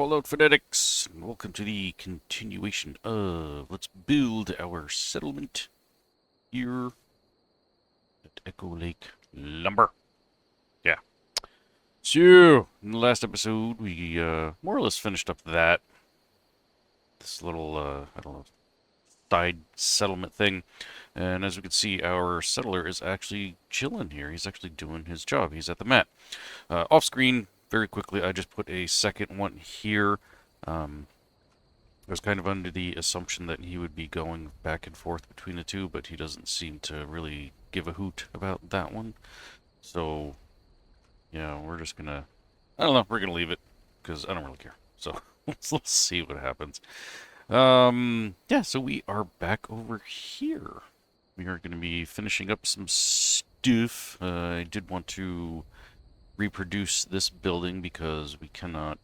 Fallout Fanatics, and welcome to the continuation of Let's Build Our Settlement here at Echo Lake Lumber. Yeah. So, in the last episode, we more or less finished up this little, I don't know, side settlement thing. And as we can see, our settler is actually chilling here. He's actually doing his job. He's at the mat. Off screen, very quickly, I just put a second one here. I was kind of under the assumption that he would be going back and forth between the two, but he doesn't seem to really give a hoot about that one. So, yeah, we're just gonna, I don't know, we're gonna leave it, because I don't really care. So, let's see what happens. Yeah, so we are back over here. We are going to be finishing up some stuff. I did want to reproduce this building because we cannot...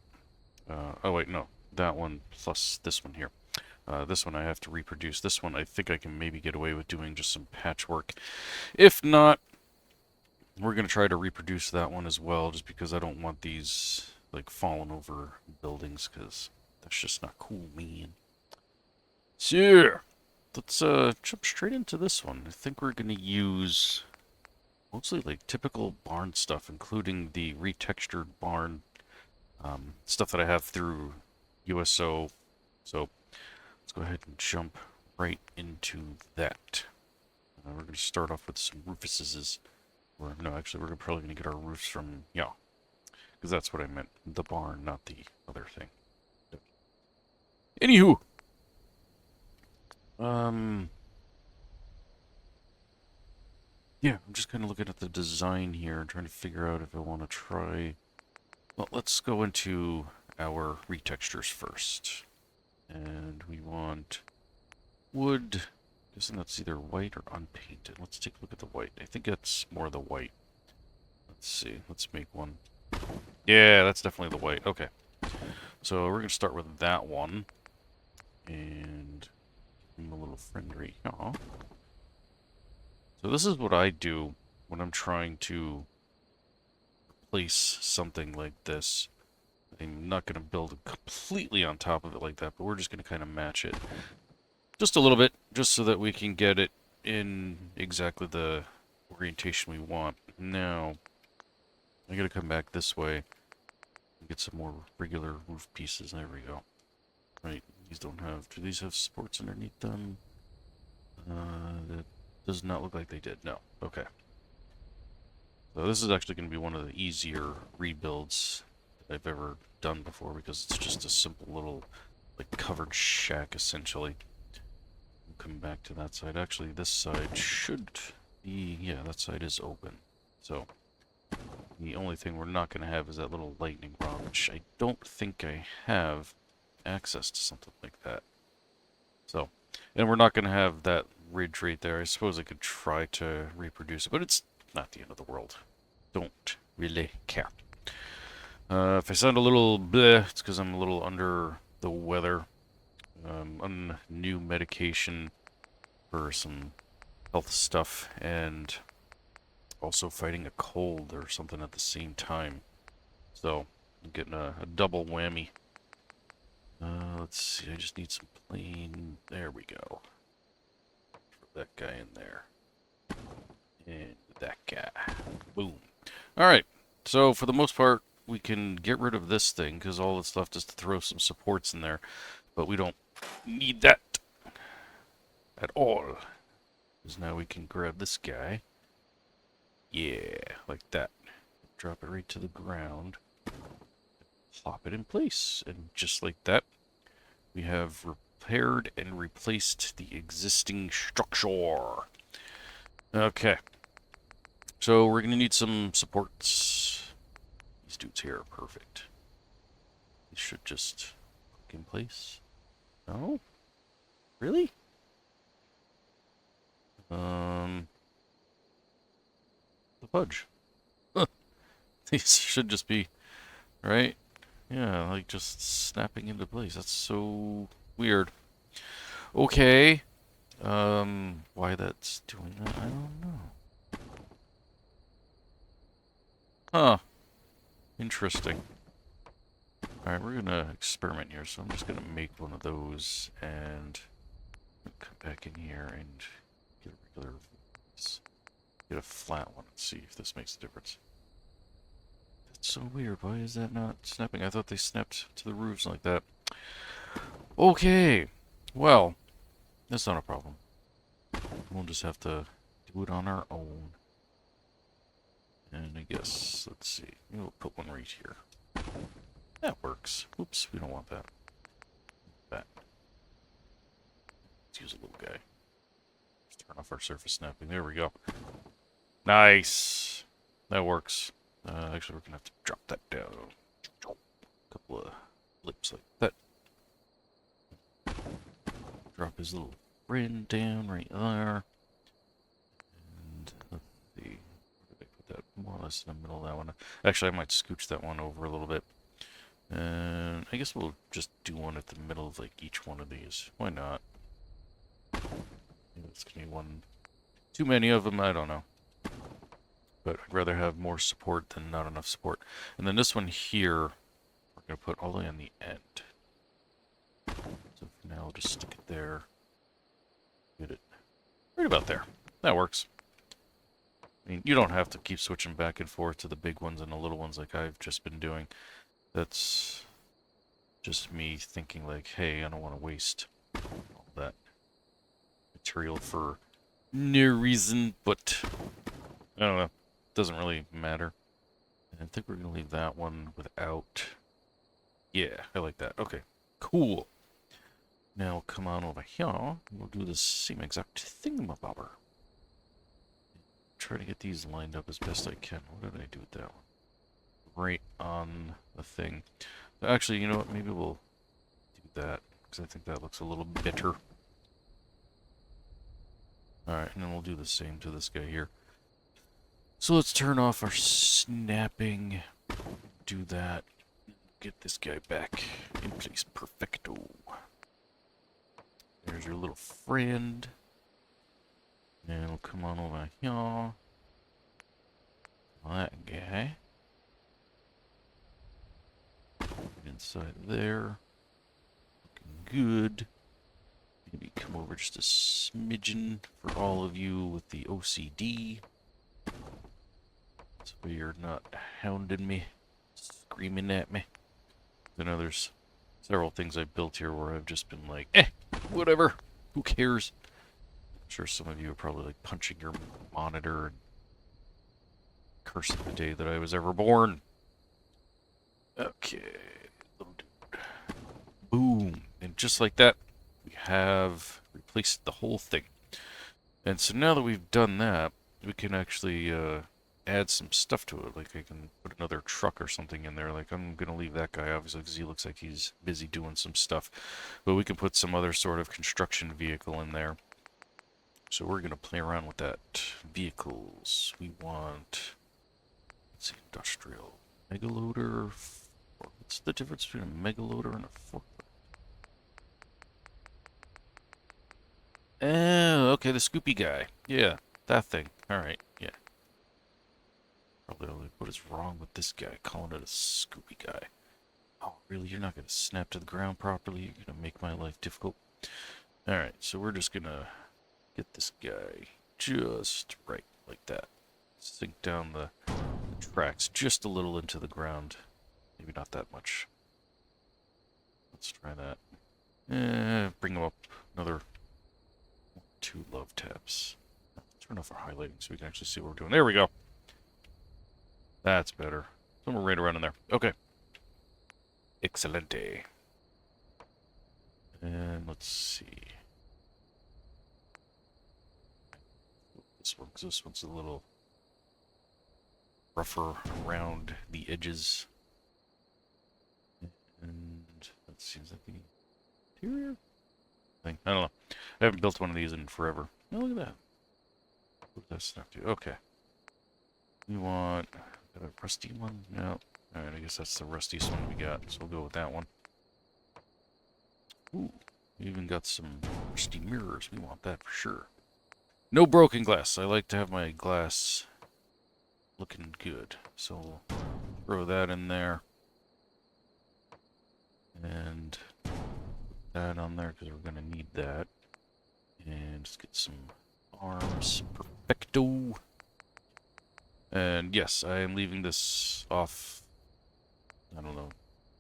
oh, wait, no. That one plus this one here. This one I have to reproduce. This one I think I can maybe get away with doing just some patchwork. If not, we're going to try to reproduce that one as well, just because I don't want these, like, fallen over buildings, because that's just not cool, man. So, let's jump straight into this one. I think we're going to use mostly like typical barn stuff, including the retextured barn stuff that I have through USO. So, let's go ahead and jump right into that. We're going to start off with some roofuses. Or, no, actually, we're probably going to get our roofs from, yeah, because that's what I meant. The barn, not the other thing. Anywho. Yeah, I'm just kind of looking at the design here and trying to figure out if I want to try... Well, let's go into our retextures first. And we want wood. I'm guessing that's either white or unpainted. Let's take a look at the white. I think it's more the white. Let's see. Let's make one. Yeah, that's definitely the white. Okay. So we're going to start with that one. And... I'm a little friendly. Aw. So this is what I do when I'm trying to place something like this. I'm not going to build completely on top of it like that, but we're just going to kind of match it. Just a little bit, just so that we can get it in exactly the orientation we want. Now, I got to come back this way and get some more regular roof pieces. There we go. Right, these don't have... Do these have supports underneath them? That does not look like they did. No. Okay. So this is actually going to be one of the easier rebuilds that I've ever done before, because it's just a simple little, like, covered shack, essentially. We'll come back to that side. Actually, this side should be... Yeah, that side is open. So, the only thing we're not going to have is that little lightning rod, which I don't think I have access to something like that. So, and we're not going to have that ridge right there. I suppose I could try to reproduce it, but it's not the end of the world. Don't really care. If I sound a little bleh, it's because I'm a little under the weather. On new medication for some health stuff, and also fighting a cold or something at the same time. So, I'm getting a double whammy. Let's see, I just need some plain... There we go. Throw that guy in there. And that guy. Boom. Alright, so for the most part, we can get rid of this thing, because all that's left is to throw some supports in there. But we don't need that at all. Because now we can grab this guy. Yeah, like that. Drop it right to the ground. Plop it in place, and just like that, we have repaired and replaced the existing structure. Okay, so we're gonna need some supports. These dudes here are perfect. These should just hook in place. No? Really? The fudge. These should just be, right? Yeah, like just snapping into place. That's so weird. Okay. Why that's doing that, I don't know. Huh. Interesting. Alright, we're gonna experiment here, so I'm just gonna make one of those and come back in here and get a regular, get a flat one and see if this makes a difference. That's so weird. Why is that not snapping? I thought they snapped to the roofs like that. Okay, well, that's not a problem. We'll just have to do it on our own. And I guess, let's see, we'll put one right here. That works. Oops, we don't want that. That. Let's use a little guy. Let's turn off our surface snapping. There we go. Nice. That works. Actually, we're gonna have to drop that down. A couple of blips like that. Drop his little friend down right there. And let's see. Where did I put that? More or less in the middle of that one. Actually, I might scooch that one over a little bit. And I guess we'll just do one at the middle of like each one of these. Why not? Maybe it's gonna be one. Too many of them, I don't know. But I'd rather have more support than not enough support. And then this one here, we're gonna put all the way on the end. So for now, I'll just stick it there. Get it right about there. That works. I mean, you don't have to keep switching back and forth to the big ones and the little ones like I've just been doing. That's just me thinking like, hey, I don't want to waste all that material for no reason, but I don't know. Doesn't really matter. And I think we're going to leave that one without. Yeah, I like that. Okay, cool. Now come on over here. We'll do the same exact thingamabobber. Try to get these lined up as best I can. What did I do with that one? Right on the thing. Actually, you know what? Maybe we'll do that, because I think that looks a little better. Alright, and then we'll do the same to this guy here. So let's turn off our snapping. Do that. Get this guy back in place. Perfecto. There's your little friend. And we'll come on over here. That guy. Inside there. Looking good. Maybe come over just a smidgen for all of you with the OCD. So you're not hounding me, screaming at me. I know there's several things I've built here where I've just been like, whatever, who cares? I'm sure some of you are probably like punching your monitor and cursing the day that I was ever born. Okay, little dude. Boom. And just like that, we have replaced the whole thing. And so now that we've done that, we can actually add some stuff to it. Like I can put another truck or something in there. Like I'm going to leave that guy, obviously, because he looks like he's busy doing some stuff. But we can put some other sort of construction vehicle in there. So we're going to play around with that. Vehicles. We want, let's see, industrial. Megaloader. What's the difference between a megaloader and a forklift? Oh, okay, the Scoopy guy. Yeah, that thing. Alright, yeah. Probably like, what is wrong with this guy calling it a Scoopy guy? Oh, really? You're not going to snap to the ground properly? You're going to make my life difficult? Alright, so we're just going to get this guy just right, like that. Sink down the tracks just a little into the ground. Maybe not that much. Let's try that. Bring him up another 2 love taps. Turn off our highlighting so we can actually see what we're doing. There we go. That's better. Somewhere right around in there. Okay. Excelente. And let's see. This one, because this one's a little rougher around the edges. And that seems like the interior thing. I don't know. I haven't built one of these in forever. Oh, look at that. What does that snap do? Okay. We want a rusty one? No. Alright, I guess that's the rustiest one we got, so we'll go with that one. Ooh, we even got some rusty mirrors. We want that for sure. No broken glass. I like to have my glass looking good. So we'll throw that in there. that on there because we're going to need that. And just get some arms. Perfecto. And yes, I am leaving this off, I don't know,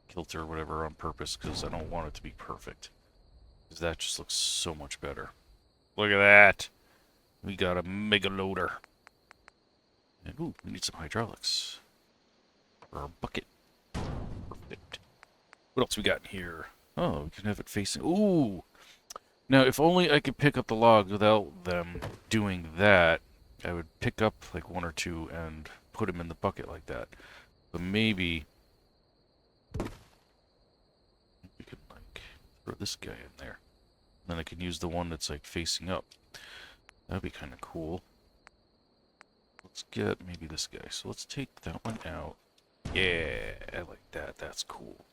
kilter or whatever on purpose because I don't want it to be perfect. Because that just looks so much better. Look at that. We got a mega loader. And ooh, we need some hydraulics. For our bucket. Perfect. What else we got in here? Oh, we can have it facing... Ooh! Now, if only I could pick up the logs without them doing that, I would pick up like one or two and put them in the bucket like that. But maybe we could like throw this guy in there. Then I can use the one that's like facing up. That'd be kind of cool. Let's get maybe this guy. So let's take that one out. Yeah, I like that. That's cool.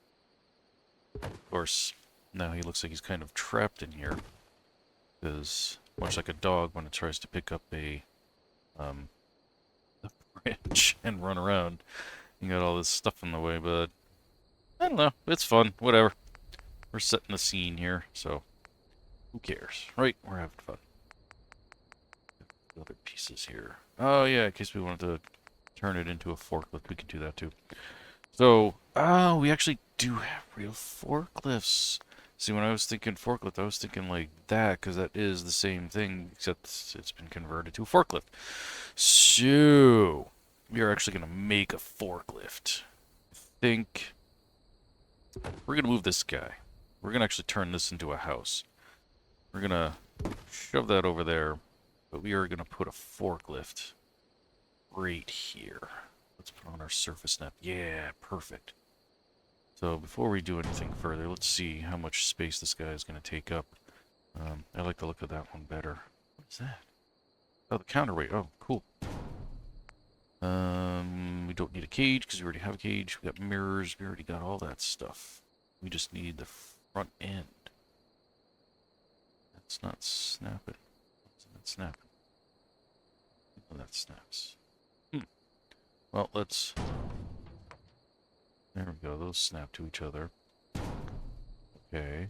Of course, now he looks like he's kind of trapped in here. Because much like a dog when it tries to pick up a branch and run around, you got all this stuff in the way, but I don't know. It's fun. Whatever. We're setting the scene here, so who cares, right? We're having fun. Other pieces here. Oh yeah, in case we wanted to turn it into a forklift, we could do that too. So, oh, we actually do have real forklifts. See, when I was thinking forklift, I was thinking like that, because that is the same thing, except it's been converted to a forklift. So, we are actually going to make a forklift. I think we're going to move this guy. We're going to actually turn this into a house. We're going to shove that over there, but we are going to put a forklift right here. Let's put on our surface snap. Yeah, perfect. So before we do anything further, let's see how much space this guy is going to take up. I like the look of that one better. What is that? Oh, the counterweight. Oh, cool. We don't need a cage because we already have a cage. We got mirrors. We already got all that stuff. We just need the front end. That's not snapping. What's that snapping? Oh, that snaps. Well, let's... There we go. Those snap to each other. Okay.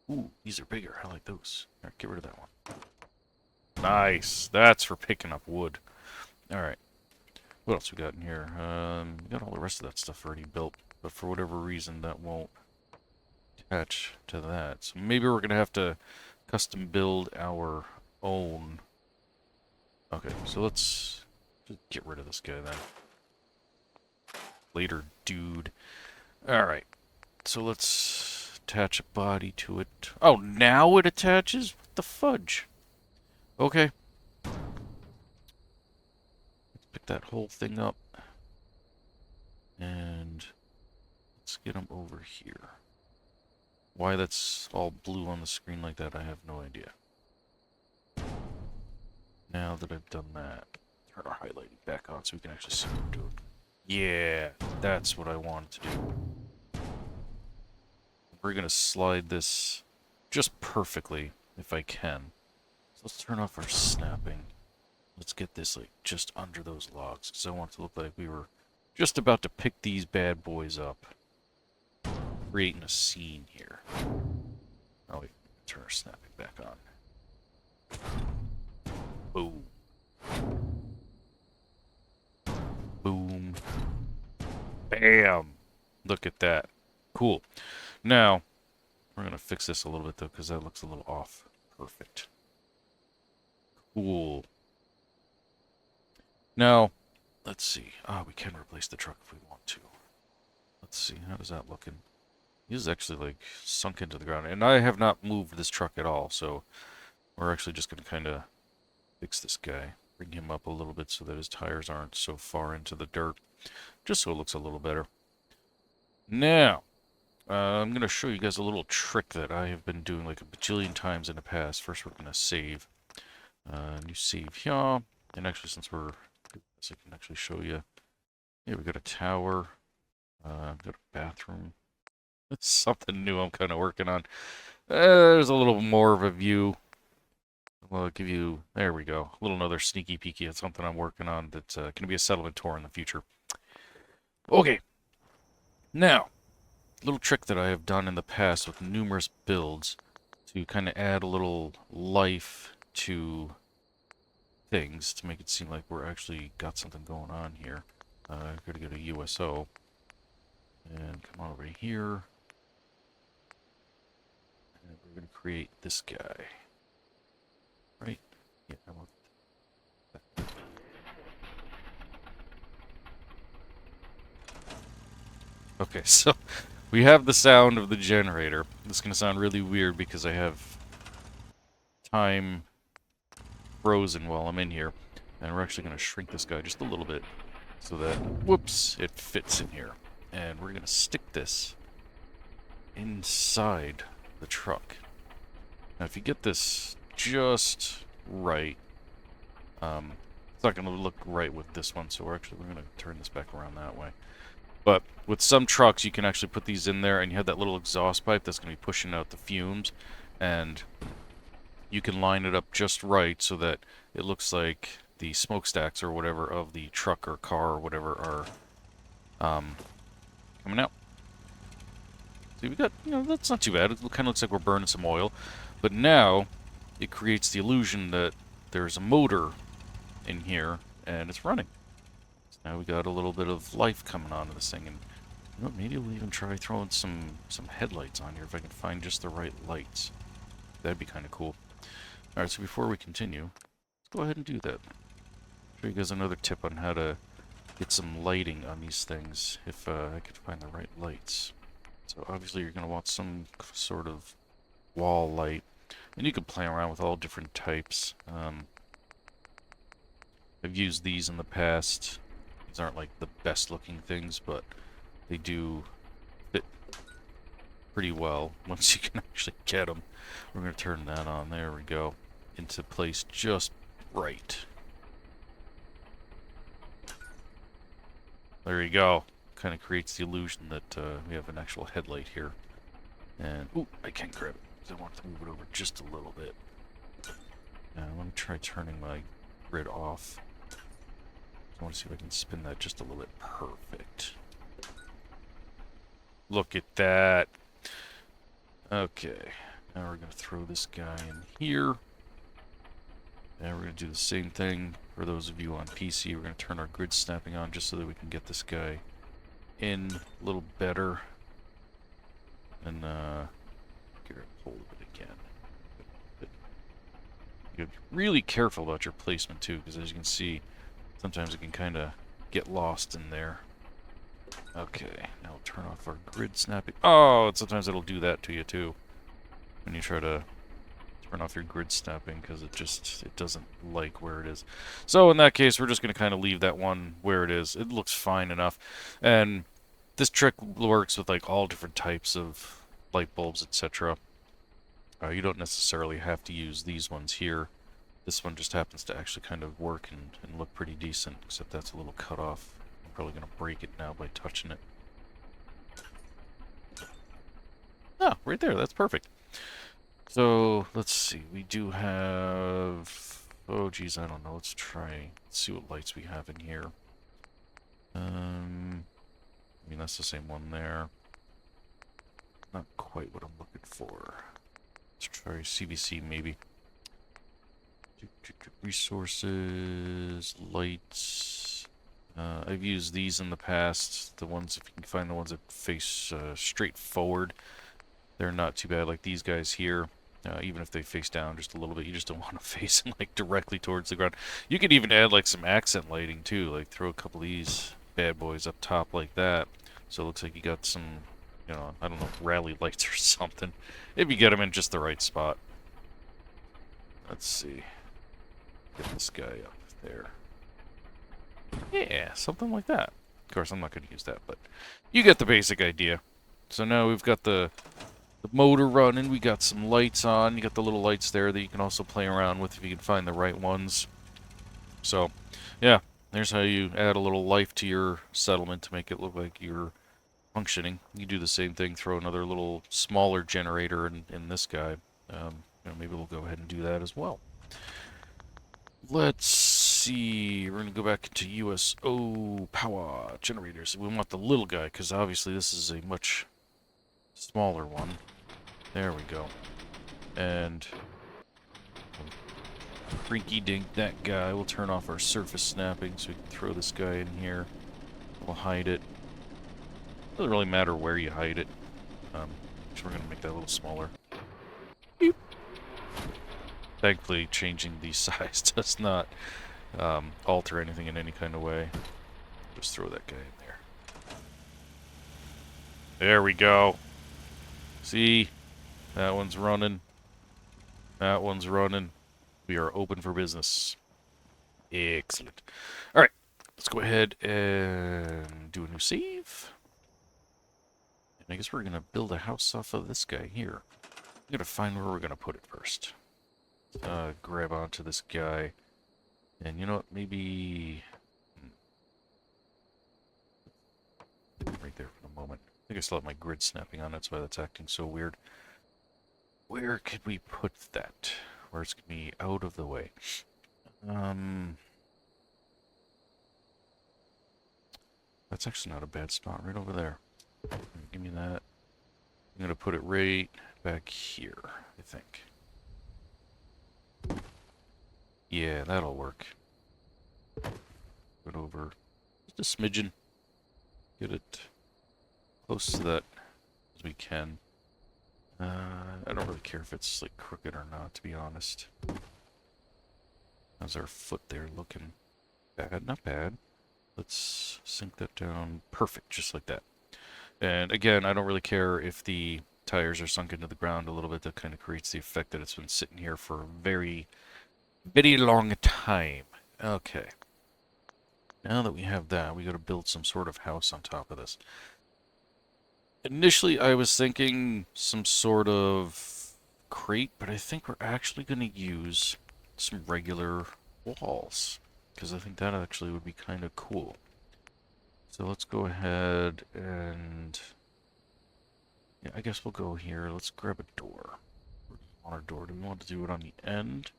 Ooh, these are bigger. I like those. Alright, get rid of that one. Nice. That's for picking up wood. Alright. What else we got in here? We got all the rest of that stuff already built, but for whatever reason that won't attach to that. So maybe we're going to have to custom build our own. Okay, so let's just get rid of this guy then. Later, dude. Alright, so let's attach a body to it. Oh, now it attaches? What the fudge? Okay. Let's pick that whole thing up. And let's get them over here. Why that's all blue on the screen like that, I have no idea. Now that I've done that, turn our highlighting back on so we can actually see what we're doing. Yeah, that's what I wanted to do. We're going to slide this just perfectly, if I can. So let's turn off our snapping. Let's get this like just under those logs, because I want it to look like we were just about to pick these bad boys up. Creating a scene here. Oh wait, turn our snapping back on. Boom. Boom. Bam! Look at that. Cool. Now, we're going to fix this a little bit, though, because that looks a little off. Perfect. Cool. Now, let's see. Ah, we can replace the truck if we want to. Let's see. How does that looking? This is actually, like, sunk into the ground. And I have not moved this truck at all, so we're actually just going to kind of fix this guy. Bring him up a little bit so that his tires aren't so far into the dirt. Just so it looks a little better. Now, I'm going to show you guys a little trick that I have been doing like a bajillion times in the past. First, we're going to save. New save here. And actually, since we're... I can actually show you. Yeah, we got a tower. Got a bathroom. It's something new I'm kind of working on. There's a little more of a view. I'll give you, there we go, a little another sneaky peeky at something I'm working on that's going to be a settlement tour in the future. Okay. Now, little trick that I have done in the past with numerous builds to kind of add a little life to things to make it seem like we're actually got something going on here. I'm going to go to USO and come on over here. And we're going to create this guy. Right? Yeah, I want that. Okay, so we have the sound of the generator. This is going to sound really weird because I have time frozen while I'm in here. And we're actually going to shrink this guy just a little bit so that, whoops, it fits in here. And we're going to stick this inside the truck. Now, if you get this just right, it's not going to look right with this one, so we're going to turn this back around that way. But with some trucks, you can actually put these in there, and you have that little exhaust pipe that's going to be pushing out the fumes, and you can line it up just right so that it looks like the smokestacks or whatever of the truck or car or whatever are coming out. See, we got, that's not too bad. It kind of looks like we're burning some oil. But now, it creates the illusion that there's a motor in here, and it's running. So now we got a little bit of life coming onto this thing, and maybe we'll even try throwing some headlights on here if I can find just the right lights. That'd be kind of cool. Alright, so before we continue, let's go ahead and do that. Show you guys another tip on how to get some lighting on these things, if I could find the right lights. So obviously you're going to want some sort of wall light, and you can play around with all different types. I've used these in the past. These aren't like the best looking things, but they do fit pretty well once you can actually get them. We're going to turn that on. There we go. Into place just right. There you go. Kind of creates the illusion that we have an actual headlight here. And, ooh, I can't grab it because I want to move it over just a little bit. Let me try turning my grid off. I want to see if I can spin that just a little bit. Perfect. Look at that. Okay. Now we're going to throw this guy in here. And we're going to do the same thing for those of you on PC. We're going to turn our grid snapping on just so that we can get this guy in a little better. And get a hold of it again. You gotta be really careful about your placement too, because as you can see, sometimes it can kind of get lost in there. Okay, now we'll turn off our grid snapping. Oh, and sometimes it'll do that to you too when you try to turn off your grid snapping, because it doesn't like where it is. So in that case, we're just going to kind of leave that one where it is. It looks fine enough. And this trick works with like all different types of light bulbs, etc. You don't necessarily have to use these ones here. This one just happens to actually kind of work and look pretty decent, except that's a little cut off. I'm probably going to break it now by touching it. Oh, right there. That's perfect. So, let's see. We do have... Oh, geez, I don't know. Let's see what lights we have in here. I mean, that's the same one there. Not quite what I'm looking for. Let's try CVC, maybe. Resources, lights. I've used these in the past. The ones, if you can find the ones that face straight forward, they're not too bad. Like these guys here. Even if they face down just a little bit, you just don't want to face them like directly towards the ground. You could even add like some accent lighting too, like throw a couple of these bad boys up top like that. So it looks like you got some, I don't know, rally lights or something. If you get them in just the right spot. Let's see. Get this guy up there. Yeah, something like that. Of course, I'm not going to use that, but you get the basic idea. So now we've got the motor running, we got some lights on, you got the little lights there that you can also play around with if you can find the right ones. So, yeah, there's how you add a little life to your settlement to make it look like you're functioning. You do the same thing, throw another little smaller generator in this guy. Maybe we'll go ahead and do that as well. Let's see, we're going to go back into USO power generators. We want the little guy, because obviously this is a much smaller one. There we go. And freaky dink that guy. We'll turn off our surface snapping so we can throw this guy in here. We'll hide it. Doesn't really matter where you hide it. So we're gonna make that a little smaller. Beep. Thankfully, changing the size does not alter anything in any kind of way. Just throw that guy in there. There we go. See? That one's running. That one's running. We are open for business. Excellent. Alright, let's go ahead and do a new save. And I guess we're going to build a house off of this guy here. I'm going to find where we're going to put it first. Grab onto this guy. And you know what, maybe... right there for the moment. I think I still have my grid snapping on, that's why that's acting so weird. Where could we put that? Where it's going to be out of the way. That's actually not a bad spot, right over there. Give me that. I'm going to put it right back here, I think. Yeah, that'll work. Put it over just a smidgen. Get it close to that as we can. I don't really care if it's like crooked or not, to be honest. How's our foot there looking? Bad, not bad. Let's sink that down. Perfect, just like that. And again, I don't really care if the tires are sunk into the ground a little bit. That kind of creates the effect that it's been sitting here for a very, very long time. Okay. Now that we have that, we got to build some sort of house on top of this. Initially, I was thinking some sort of crate, but I think we're actually going to use some regular walls, because I think that actually would be kind of cool. So let's go ahead and... yeah, I guess we'll go here. Let's grab a door. Where do we want our door? Do we want to do it on the end?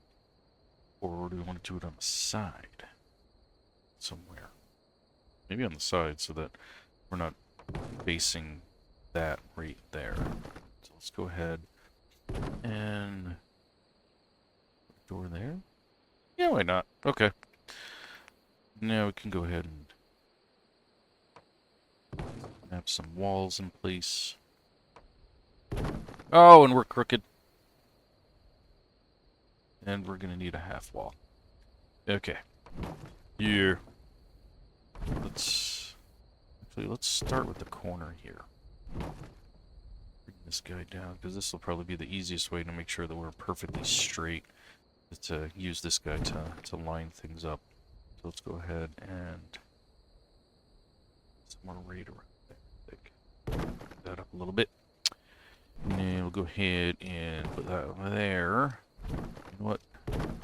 Or do we want to do it on the side? Somewhere. Maybe on the side so that we're not facing that right there. So let's go ahead and... door there? Yeah, why not? Okay. Now we can go ahead and have some walls in place. Oh, and we're crooked. And we're gonna need a half wall. Okay. Here. Let's start with the corner here. Bring this guy down, because this will probably be the easiest way to make sure that we're perfectly straight. Is to use this guy to line things up. So let's go ahead and somewhere right around there. Put that up a little bit. And then we'll go ahead and put that over there. You know what?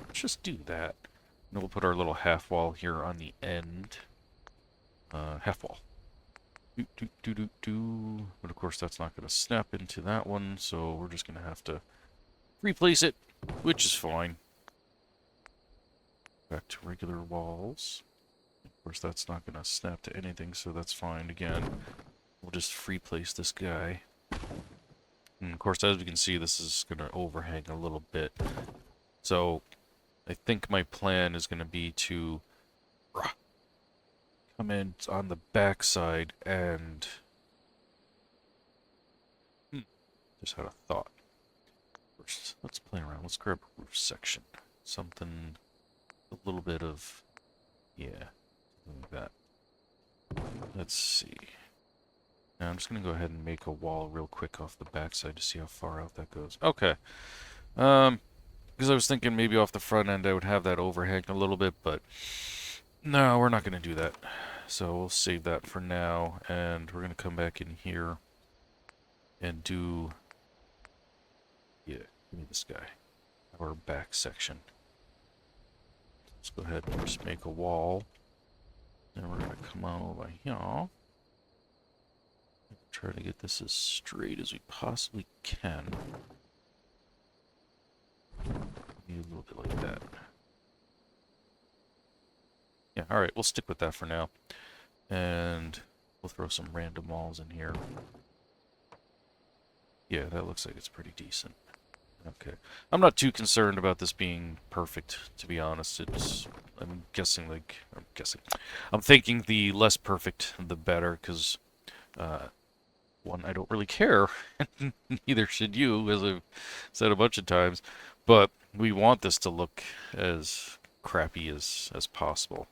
Let's just do that. And then we'll put our little half wall here on the end. Half wall. But of course that's not going to snap into that one, so we're just going to have to replace it, which is fine. Back to regular walls. Of course that's not going to snap to anything, so that's fine. Again, we'll just replace this guy. And of course, as we can see, this is going to overhang a little bit. So I think my plan is going to be to come in on the back side and just had a thought. First, let's play around. Let's grab a roof section. Something, a little bit of, yeah, something like that. Let's see. Now I'm just going to go ahead and make a wall real quick off the back side to see how far out that goes. Okay. Because I was thinking maybe off the front end I would have that overhang a little bit, but no, we're not going to do that. So we'll save that for now, and we're going to come back in here and do, yeah, give me this guy, our back section. Let's go ahead and just make a wall. Then we're going to come on over here. Try to get this as straight as we possibly can. Maybe a little bit like that. Yeah, alright, we'll stick with that for now. And we'll throw some random walls in here. Yeah, that looks like it's pretty decent. Okay. I'm not too concerned about this being perfect, to be honest. I'm guessing, I'm thinking the less perfect, the better, because, one, I don't really care. Neither should you, as I've said a bunch of times. But we want this to look as crappy as possible.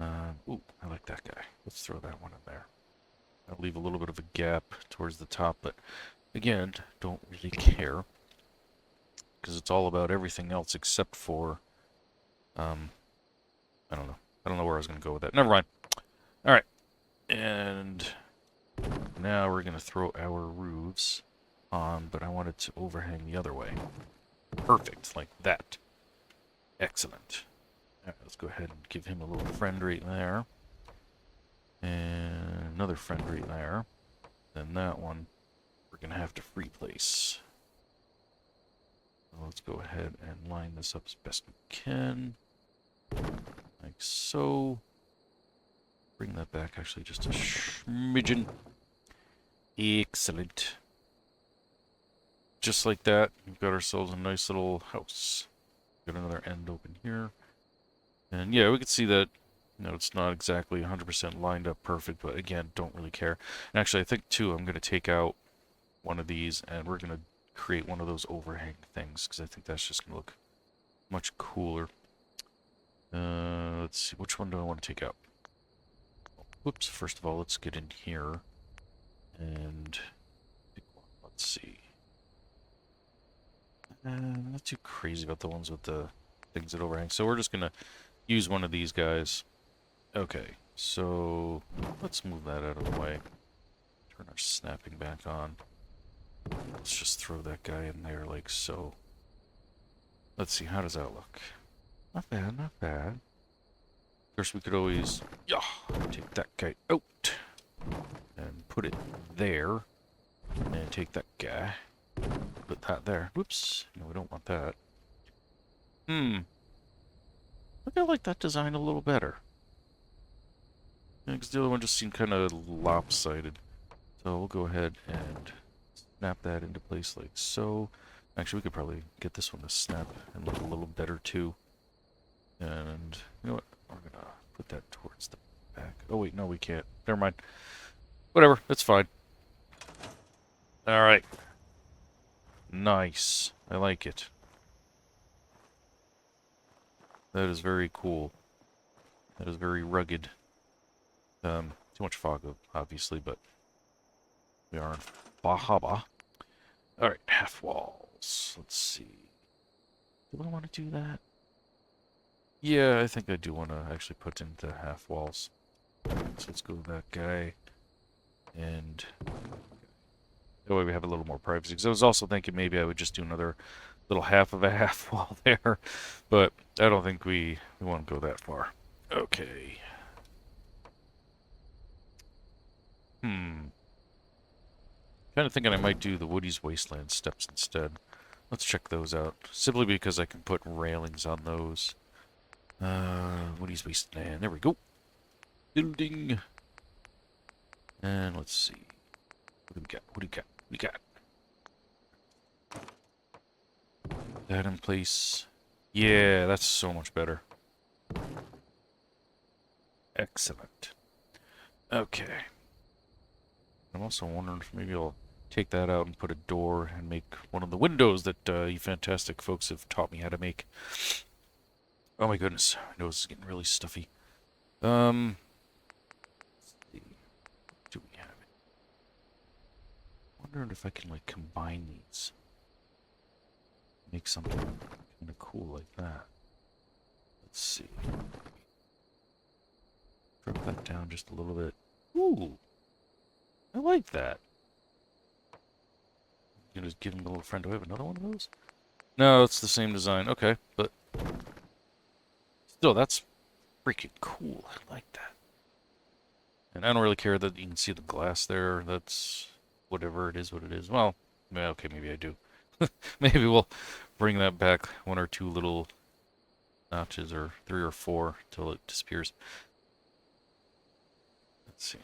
Ooh, I like that guy. Let's throw that one in there. I'll leave a little bit of a gap towards the top, but again, don't really care. Because it's all about everything else except for, I don't know. I don't know where I was going to go with that. Never mind. All right. And now we're going to throw our roofs on, but I want it to overhang the other way. Perfect, like that. Excellent. All right, let's go ahead and give him a little friend right there. And another friend right there. Then that one, we're going to have to free place. So let's go ahead and line this up as best we can. Like so. Bring that back actually just a smidgen. Excellent. Just like that, we've got ourselves a nice little house. Got another end open here. And yeah, we can see that, you know, it's not exactly 100% lined up perfect, but again, don't really care. And actually, I think too, I'm going to take out one of these and we're going to create one of those overhang things, because I think that's just going to look much cooler. Let's see, which one do I want to take out? Whoops, first of all, let's get in here. And let's see. Not too crazy about the ones with the things that overhang. So we're just going to use one of these guys. Okay, so let's move that out of the way. Turn our snapping back on. Let's just throw that guy in there like so. Let's see, how does that look? Not bad, not bad. Of course, we could always take that guy out and put it there. And take that guy. Put that there. Whoops. No, we don't want that. I think I like that design a little better. Because the other one just seemed kind of lopsided. So we'll go ahead and snap that into place like so. Actually, we could probably get this one to snap and look a little better too. And you know what? We're going to put that towards the back. Oh wait, no we can't. Never mind. Whatever, it's fine. Alright. Nice. I like it. That is very cool. That is very rugged. Too much fog, obviously, but we are in Bahaba. Alright, half walls. Let's see. Do I want to do that? Yeah, I think I do want to actually put into half walls. So let's go with that guy. And that way we have a little more privacy. Because I was also thinking maybe I would just do another little half of a half wall there. But I don't think we want to go that far. Okay. Kind of thinking I might do the Woody's Wasteland steps instead. Let's check those out. Simply because I can put railings on those. Woody's Wasteland. There we go. Building. And let's see. What do we got? What do we got? What do we got? That in place. Yeah, that's so much better. Excellent. Okay. I'm also wondering if maybe I'll take that out and put a door and make one of the windows that you fantastic folks have taught me how to make. Oh my goodness, my nose is getting really stuffy. Let's see. Do we have it? Wondering if I can like combine these. Make something kind of cool like that. Let's see. Drop that down just a little bit. Ooh! I like that. You can just give him a little friend. Do I have another one of those? No, it's the same design. Okay, but still, that's freaking cool. I like that. And I don't really care that you can see the glass there. That's whatever it is, what it is. Well, okay, maybe I do. Maybe we'll bring that back one or two little notches, or 3 or 4, till it disappears. Let's see.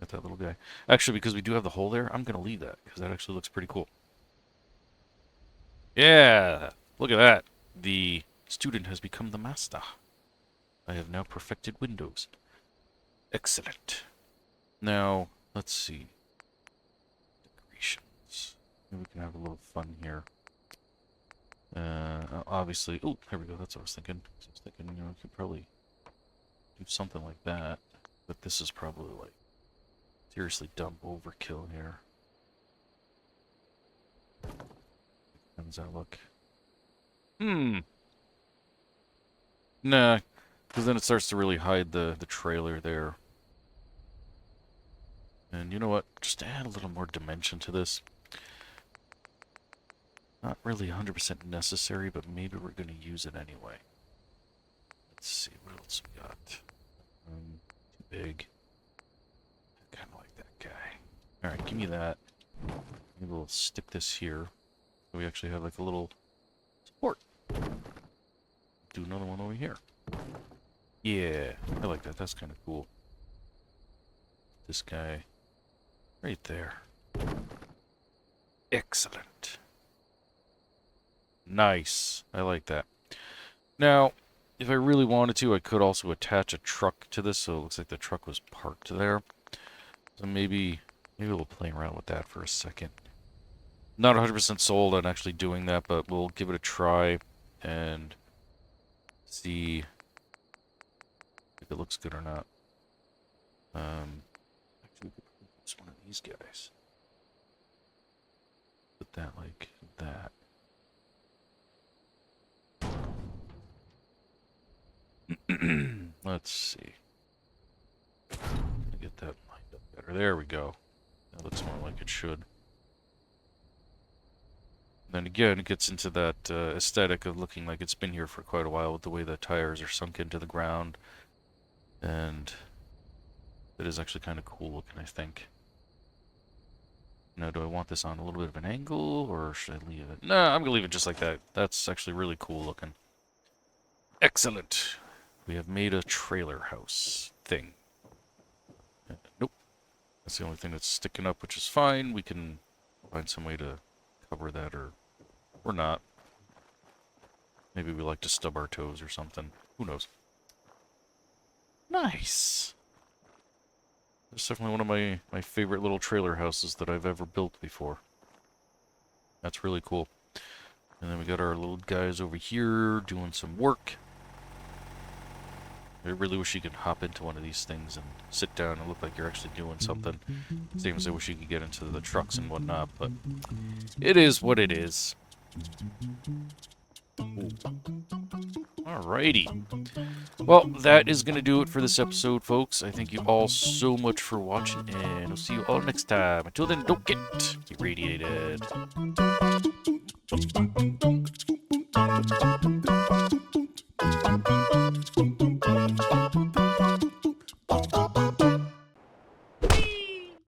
Got that little guy. Actually, because we do have the hole there, I'm going to leave that, because that actually looks pretty cool. Yeah! Look at that. The student has become the master. I have now perfected windows. Excellent. Now, let's see. Decorations. Maybe we can have a little fun here. Obviously... Oh, here we go. That's what I was thinking. I was thinking, you know, we could probably do something like that. But this is probably, like, seriously dumb overkill here. How does that look? Nah, because then it starts to really hide the trailer there. And you know what? Just to add a little more dimension to this. Not really 100% necessary, but maybe we're going to use it anyway. Let's see, what else we got? Too big. I kind of like that guy. Alright, give me that. Maybe we'll stick this here. So we actually have like a little support. Do another one over here. Yeah, I like that. That's kind of cool. This guy right there. Excellent. Nice. I like that. Now, if I really wanted to, I could also attach a truck to this, so it looks like the truck was parked there. So maybe we'll play around with that for a second. Not 100% sold on actually doing that, but we'll give it a try and see if it looks good or not. Actually, we could use one of these guys. Put that like that. Let's see. Get that lined up better. There we go. That looks more like it should. Then again, it gets into that aesthetic of looking like it's been here for quite a while with the way the tires are sunk into the ground. And it is actually kind of cool looking, I think. Now, do I want this on a little bit of an angle, or should I leave it? No, I'm going to leave it just like that. That's actually really cool looking. Excellent. We have made a trailer house thing. Nope. That's the only thing that's sticking up, which is fine. We can find some way to cover that, or not. Maybe we like to stub our toes or something. Who knows? Nice. It's definitely one of my favorite little trailer houses that I've ever built before. That's really cool. And then we got our little guys over here doing some work. I really wish you could hop into one of these things and sit down and look like you're actually doing something. Same as I wish you could get into the trucks and whatnot, but it is what it is. Ooh. Alrighty. Well, that is going to do it for this episode, folks. I thank you all so much for watching, and I'll see you all next time. Until then, don't get irradiated.